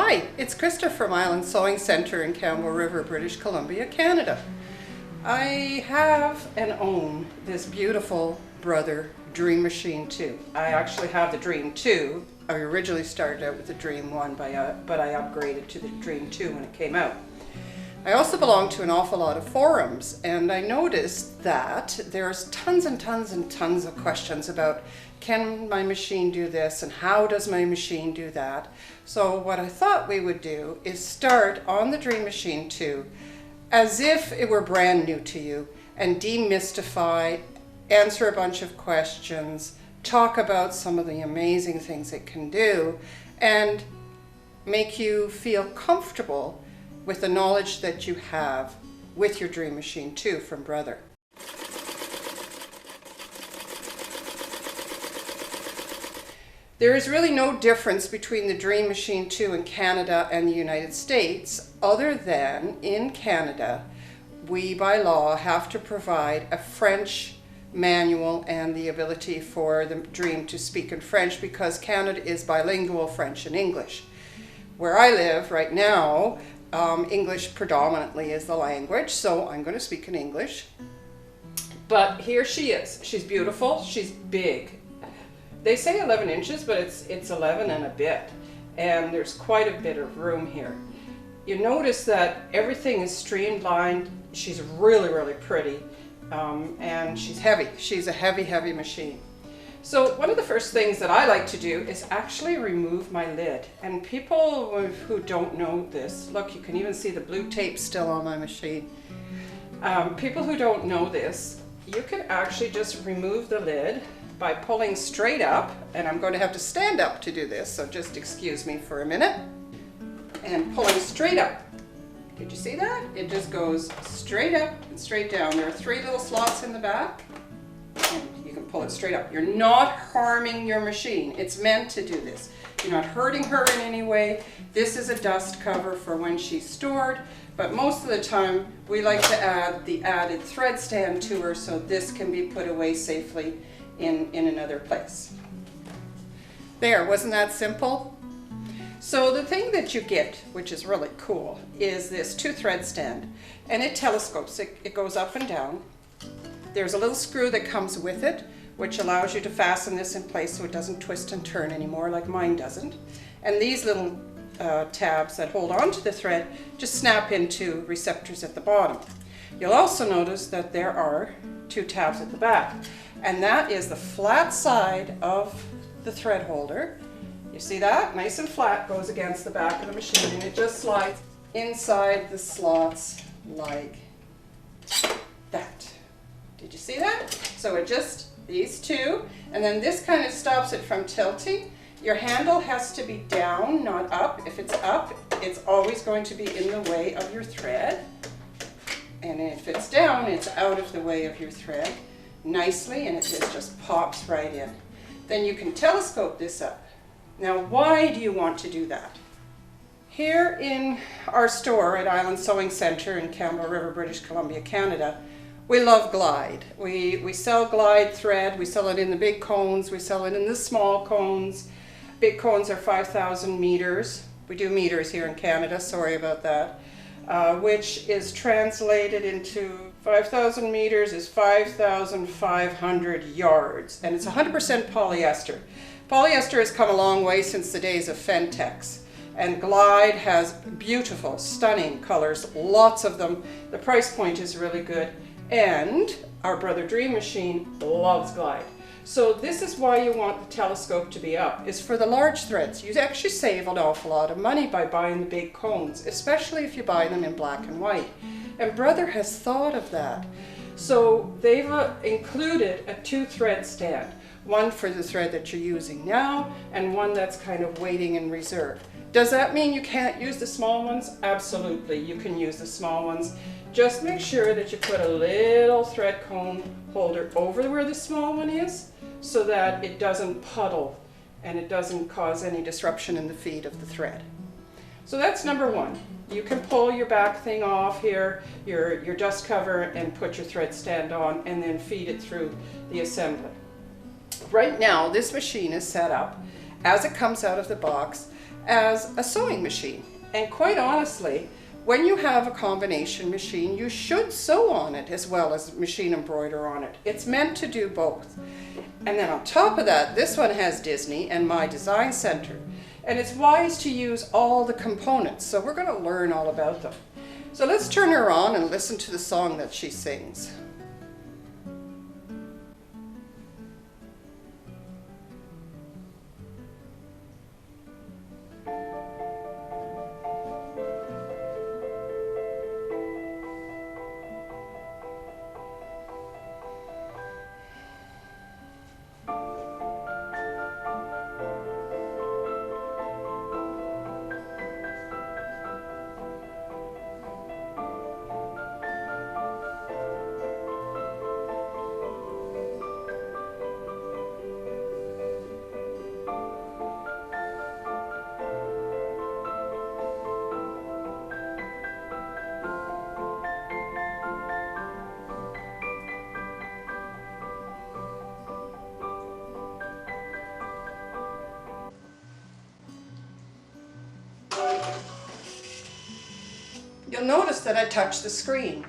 Hi, it's Krista from Island Sewing Centre in Campbell River, British Columbia, Canada. I have and own this beautiful Brother Dream Machine 2. I actually have the Dream 2. I originally started out with the Dream 1, but I upgraded to the Dream 2 when it came out. I also belong to an awful lot of forums, and I noticed that there's tons and tons and tons of questions about, can my machine do this and how does my machine do that? So what I thought we would do is start on the Dream Machine 2 as if it were brand new to you and demystify, answer a bunch of questions, talk about some of the amazing things it can do, and make you feel comfortable with the knowledge that you have with your Dream Machine 2 from Brother. There is really no difference between the Dream Machine 2 in Canada and the United States, other than in Canada, we by law have to provide a French manual and the ability for the Dream to speak in French because Canada is bilingual, French and English. Where I live right now, English predominantly is the language, so I'm going to speak in English. But here she is. She's beautiful. She's big. They say 11 inches, but it's 11 and a bit. And there's quite a bit of room here. You notice that everything is streamlined. She's really, really pretty. And she's heavy. She's a heavy, heavy machine. So one of the first things that I like to do is actually remove my lid. And people who don't know this, look, you can even see the blue tape still on my machine. People who don't know this, you can actually just remove the lid by pulling straight up, and I'm going to have to stand up to do this, so just excuse me for a minute. And pulling straight up. Did you see that? It just goes straight up and straight down. There are 3 little slots in the back, and you can pull it straight up. You're not harming your machine. It's meant to do this. You're not hurting her in any way. This is a dust cover for when she's stored, but most of the time we like to add the added thread stand to her so this can be put away safely in another place. There, wasn't that simple? So the thing that you get, which is really cool, is this 2 thread stand, and it telescopes. It goes up and down. There's a little screw that comes with it, which allows you to fasten this in place so it doesn't twist and turn anymore like mine doesn't. And these little tabs that hold onto the thread just snap into receptors at the bottom. You'll also notice that there are 2 tabs at the back, and that is the flat side of the thread holder. You see that? Nice and flat, goes against the back of the machine, and it just slides inside the slots like that. Did you see that? So it just, these 2, and then this kind of stops it from tilting. Your handle has to be down, not up. If it's up, it's always going to be in the way of your thread. And if it's down, it's out of the way of your thread nicely, and it just pops right in. Then you can telescope this up. Now, why do you want to do that? Here in our store at Island Sewing Centre in Campbell River, British Columbia, Canada, we love Glide. We sell Glide thread. We sell it in the big cones. We sell it in the small cones. Big cones are 5,000 meters. We do meters here in Canada, sorry about that. Which is translated into 5,000 meters is 5,500 yards, and it's 100% polyester. Polyester has come a long way since the days of Fil-tecs, and Glide has beautiful, stunning colors, lots of them. The price point is really good, and our Brother Dream Machine loves Glide. So this is why you want the telescope to be up, is for the large threads. You actually save an awful lot of money by buying the big cones, especially if you buy them in black and white. And Brother has thought of that. So they've included a 2 thread stand, one for the thread that you're using now and one that's kind of waiting in reserve. Does that mean you can't use the small ones? Absolutely, you can use the small ones. Just make sure that you put a little thread cone holder over where the small one is so that it doesn't puddle and it doesn't cause any disruption in the feed of the thread. So that's number 1. You can pull your back thing off here, your dust cover, and put your thread stand on and then feed it through the assembly. Right now, this machine is set up as it comes out of the box as a sewing machine. And quite honestly, when you have a combination machine, you should sew on it as well as machine embroider on it. It's meant to do both. And then on top of that, this one has Disney and My Design Center. And it's wise to use all the components, so we're going to learn all about them. So let's turn her on and listen to the song that she sings. You'll notice that I touched the screen.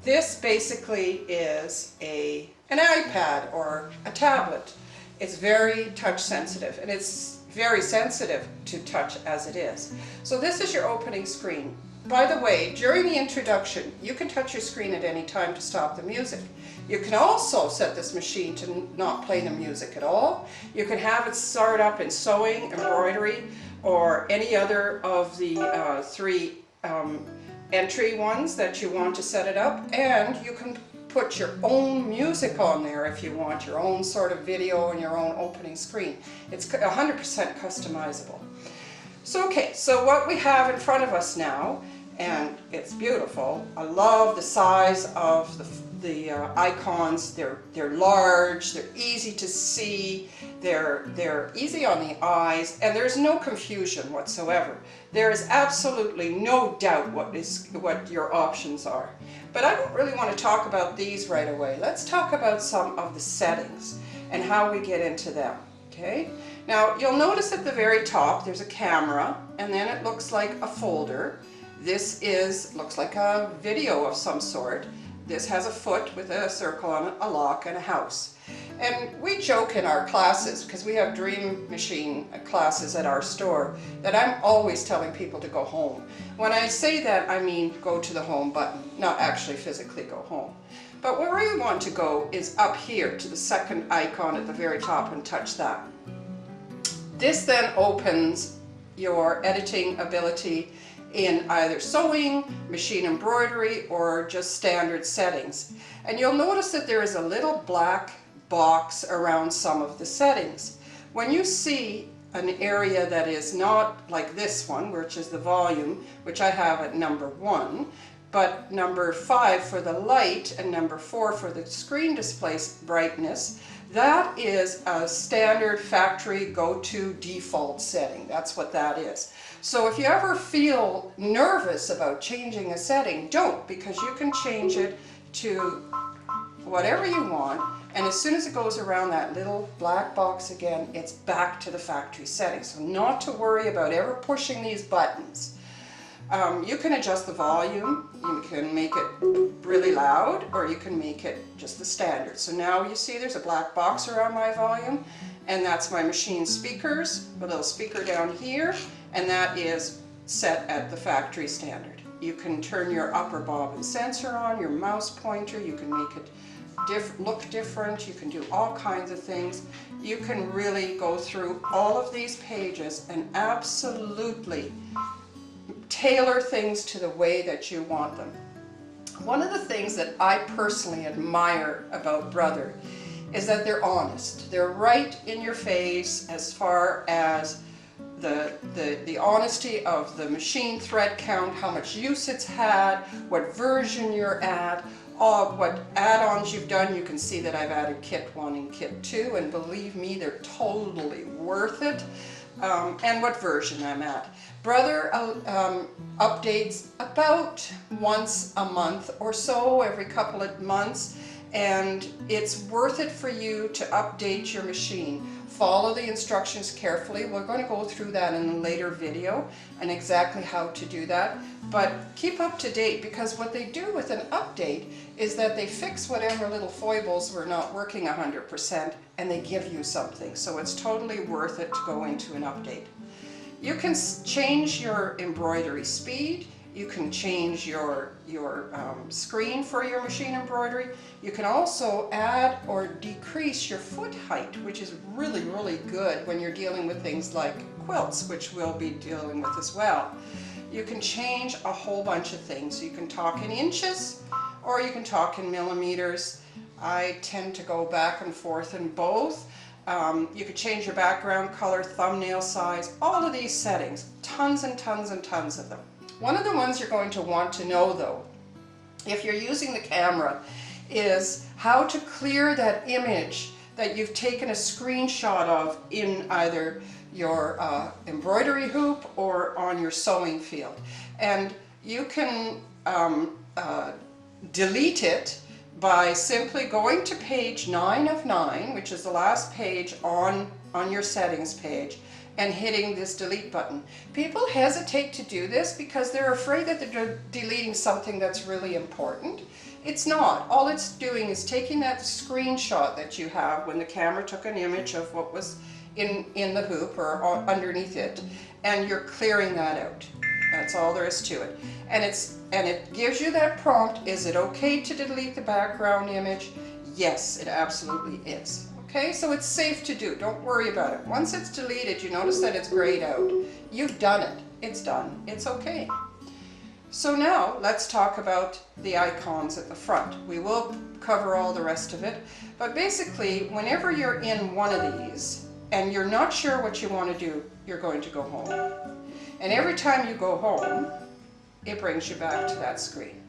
This basically is an iPad or a tablet. It's very touch sensitive, and it's very sensitive to touch as it is. So this is your opening screen. By the way, during the introduction, you can touch your screen at any time to stop the music. You can also set this machine to not play the music at all. You can have it start up in sewing, embroidery, or any other of the three entry ones that you want to set it up, and you can put your own music on there if you want, your own sort of video and your own opening screen. It's 100% customizable. So okay, so what we have in front of us now, and it's beautiful. I love the size of the icons. They're large, they're easy to see, they're easy on the eyes, and there's no confusion whatsoever. There is absolutely no doubt what your options are. But I don't really want to talk about these right away. Let's talk about some of the settings and how we get into them. Okay? Now you'll notice at the very top there's a camera, and then it looks like a folder. This looks like a video of some sort. This has a foot with a circle on it, a lock, and a house. And we joke in our classes, because we have Dream Machine classes at our store, that I'm always telling people to go home. When I say that, I mean go to the home button, not actually physically go home. But where we want to go is up here to the second icon at the very top and touch that. This then opens your editing ability in either sewing, machine embroidery, or just standard settings. And you'll notice that there is a little black box around some of the settings. When you see an area that is not like this one, which is the volume, which I have at number 1, but number 5 for the light and number 4 for the screen display brightness, that is a standard factory go-to default setting. That's what that is. So if you ever feel nervous about changing a setting, don't, because you can change it to whatever you want, and as soon as it goes around that little black box again, it's back to the factory setting. So not to worry about ever pushing these buttons. You can adjust the volume, you can make it really loud, or you can make it just the standard. So now you see there's a black box around my volume, and that's my machine speakers, a little speaker down here, and that is set at the factory standard. You can turn your upper bobbin sensor on, your mouse pointer, you can make it look different, you can do all kinds of things. You can really go through all of these pages and absolutely tailor things to the way that you want them. One of the things that I personally admire about Brother is that they're honest. They're right in your face as far as the honesty of the machine thread count, how much use it's had, what version you're at, what add-ons you've done. You can see that I've added kit 1 and kit 2, and believe me, they're totally worth it. And what version I'm at. Brother updates about once a month or so, every couple of months, and it's worth it for you to update your machine. follow the instructions carefully. We're going to go through that in a later video and exactly how to do that. But keep up to date, because what they do with an update is that they fix whatever little foibles were not working 100% and they give you something. So it's totally worth it to go into an update. You can change your embroidery speed. You can change your screen for your machine embroidery. You can also add or decrease your foot height, which is really, really good when you're dealing with things like quilts, which we'll be dealing with as well. You can change a whole bunch of things. You can talk in inches or you can talk in millimeters. I tend to go back and forth in both. You could change your background color, thumbnail size, all of these settings, tons and tons and tons of them. One of the ones you're going to want to know though, if you're using the camera, is how to clear that image that you've taken a screenshot of in either your embroidery hoop or on your sewing field. And you can delete it by simply going to page 9 of 9, which is the last page on your settings page, and hitting this delete button. People hesitate to do this because they're afraid that they're deleting something that's really important. It's not. All it's doing is taking that screenshot that you have when the camera took an image of what was in the hoop or underneath it, and you're clearing that out. That's all there is to it. And it gives you that prompt, is it okay to delete the background image? Yes, it absolutely is. Okay, so it's safe to do. Don't worry about it. Once it's deleted, you notice that it's grayed out. You've done it. It's done. It's okay. So now let's talk about the icons at the front. We will cover all the rest of it, but basically whenever you're in one of these and you're not sure what you want to do, you're going to go home. And every time you go home, it brings you back to that screen.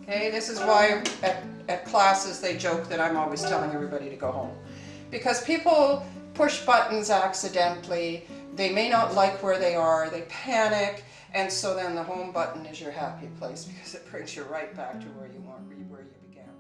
Okay, this is why at classes they joke that I'm always telling everybody to go home. Because people push buttons accidentally, they may not like where they are, they panic, and so then the home button is your happy place because it brings you right back to where you began.